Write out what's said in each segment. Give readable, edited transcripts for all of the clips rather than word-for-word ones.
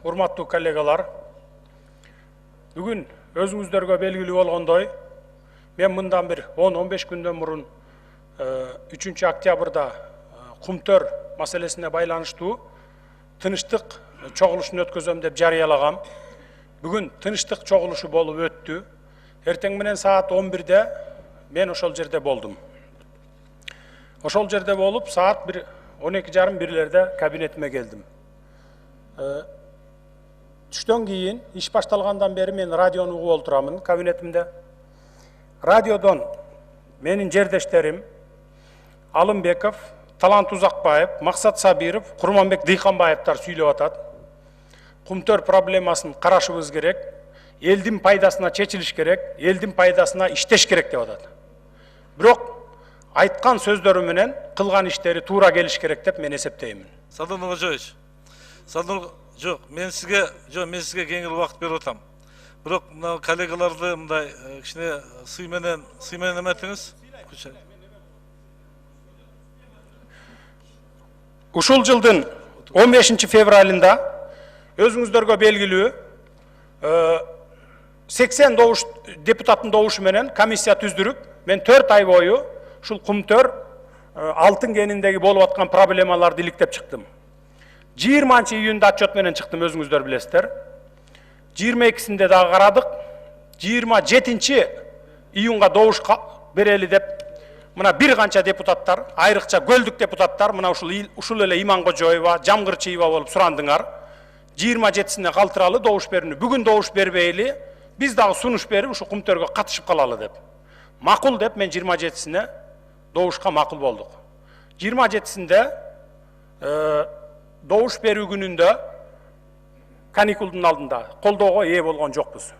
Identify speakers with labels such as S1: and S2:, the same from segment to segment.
S1: урматтуу коллегалар. Бүгүн өзүңүздөргө белгилүү болгондой, мен мындан бир 10-15 күндөн мурун 3 октябрда Кумтөр маселесине байланыштуу тынычтык чогулушун өткөзөм деп жарыялагам. Бүгүн тынычтык чогулушу болуп өттү. Эртең менен саат 11-де мен ошол жерде болдум. Ошол жерде болуп, саат 12:30 кабинетиме келдим. Түштөн кийин, иш башталгандан бери мен радиону угуп отурамын кабинетимде. Радиодон менин жердештерим Алымбеков, Талант Узакбаев, Максат Сабиров, Курманбек Дыйканбаевтар сүйлөп атат. Кумтөр проблемасын карашыбыз керек, элдин пайдасына чечилиш керек, элдин пайдасына иштеш керек деп атат. Бирок айткан сөздөрү менен кылган иштери туура келиш керек деп мен эсептеймин.
S2: Садыр Нуржоевич, мен сизге кеңири убакыт берип атам. Бирок мына коллегаларды мындай кичине сый менен эметиңиз.
S1: Ушул жылдын 15 февралында өзүңүздөргө белгилүү 80 депутаттын добушу менен комиссия түздүрүп, мен 4 ай бою ушул Кумтөр алтын кениндеги болуп аткан проблемаларды иликтеп чыктым. 20 июнда отчет менен чыктым, өзүңүздөр билесиздер. 22-синде дагы карадык. 27 июнга добуш берели деп мына бир канча депутаттар, айрыкча көлдүк депутаттар, мына ушул эле Иманкожоева, Жамгырчиева болуп сурандыңар. 27-сине калтыралы добуш берүүнү. Бүгүн добуш бербейли, биз дагы сунуш берип ушу Кумтөргө катышып калалы деп. Макул деп мен 27-сине добушка макул болдук. 27-синде добуш берүү күнүндө каникулдун алдында колдоого ээ болгон жокпуз.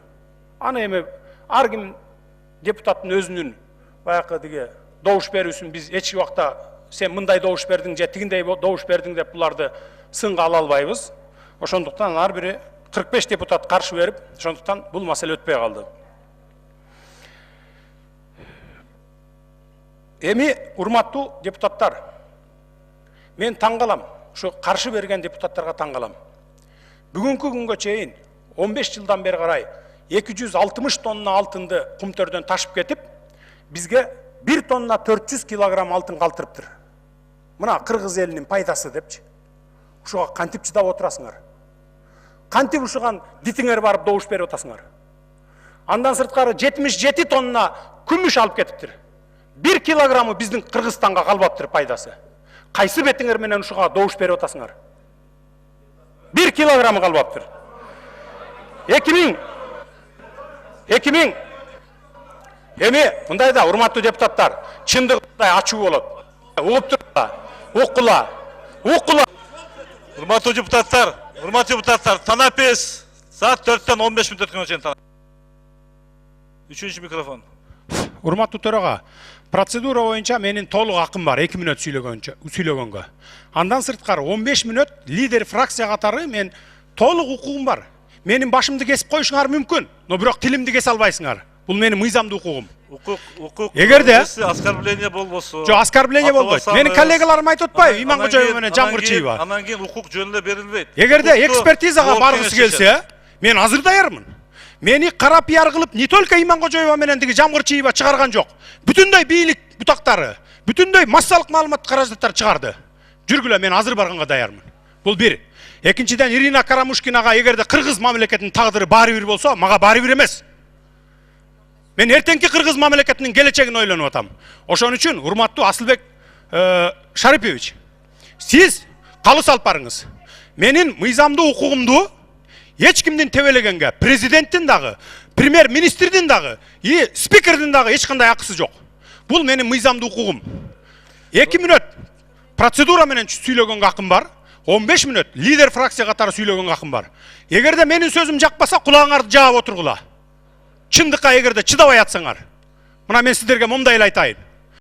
S1: Аны эми ар ким депутаттын өзүнүн баягы диги добуш берүүсүн биз эч убакта сен мындай добуш бердиң же тигиндей добуш бердиң деп буларды сынга ала албайбыз. Ошондуктан ар бири 45 депутат каршы берип, ошондуктан бул маселе өтпөй калды. Эми урматтуу депутаттар, мен таң калам, ушу каршы берген депутаттарга таң калам. Бүгүнкү күнгө чейин 15 жылдан бери карай 260 тонна алтынды Кумтөрдөн ташып кетип, бизге 1 тонна 400 килограмм алтын калтырыптыр. Мына кыргыз элинин пайдасы депчи. Ушуга кантип чыдап отурасыңар? Кантип ушуган дитиңер барып добуш берип атасыңар? Андан сырткары 77 тонна күмүш алып кетиптир. 1 килограммы биздин Кыргызстанга калбаптыр пайдасы. Кайсы бетиңер менен ушуга добуш берип атасыңар? 1 килограммы калбаптыр. 2000 Эми мындай да урматтуу депутаттар, чындыгында ачуу болот. Угуп туруңар. Уккула.
S2: Урматтуу депутаттар, танапес саат 4-тен 15 мүнөт өткөнгө чейин. Үчүнчү микрофон.
S1: Урматтуу төрага, процедура боюнча менин толук акым бар 2 мүнөт сүйлөгөнгө. Андан сырткары 15 мүнөт лидер фракция катары мен толук укугум бар. Менин башымды кесип коюшуңар мүмкүн, но бирок тилимди кесе албайсыңар. Бул менин мыйзамдуу укугум.
S2: Укук.
S1: Эгерде
S2: оскорбление болбосо.
S1: Жок, оскорбление болбойт. Менин коллегаларым айтып атпайбы, Иманкожоева менен Жамгырчиева.
S2: Анан кийин укук жөнүндө берилбейт.
S1: Эгерде экспертизага баргысы келсе, мен азыр даярмын. Мени кара пиар кылып, не только Иманкожоева менен диги Жамгырчиева чыгарган жок. Бүтүндөй бийлик бутактары, бүтүндөй массалык маалымат каражаттар чыгарды. Жүргүлө, мен азыр барганга даярмын. Бул бир. Экинчиден, Ирина Карамушкинага эгерде кыргыз мамлекетинин тагдыры баары бир болсо, мага баары бир эмес. Мен эртеңки кыргыз мамлекетинин келечегин ойлонуп атам. Ошон үчүн урматтуу Асылбек Шарипович, сиз калыс алып барыңыз. Менин мыйзамдуу укугумду эч кимдин тебелегенге, президенттин дагы, премьер-министрдин дагы, спикердин дагы эч кандай акысы жок. Бул менин мыйзамдуу укугум. 2 мүнөт процедура менен сүйлөгөнгө акым бар. 15 мүнөт лидер фракция катары сүйлөгөнгө акым бар. Эгерде менин сөзүм жакпаса, кулагыңарды жаап отургула. Чындыкка эгерде чыдабай атсаңар. Мына мен сиздерге момундай эле айтайын.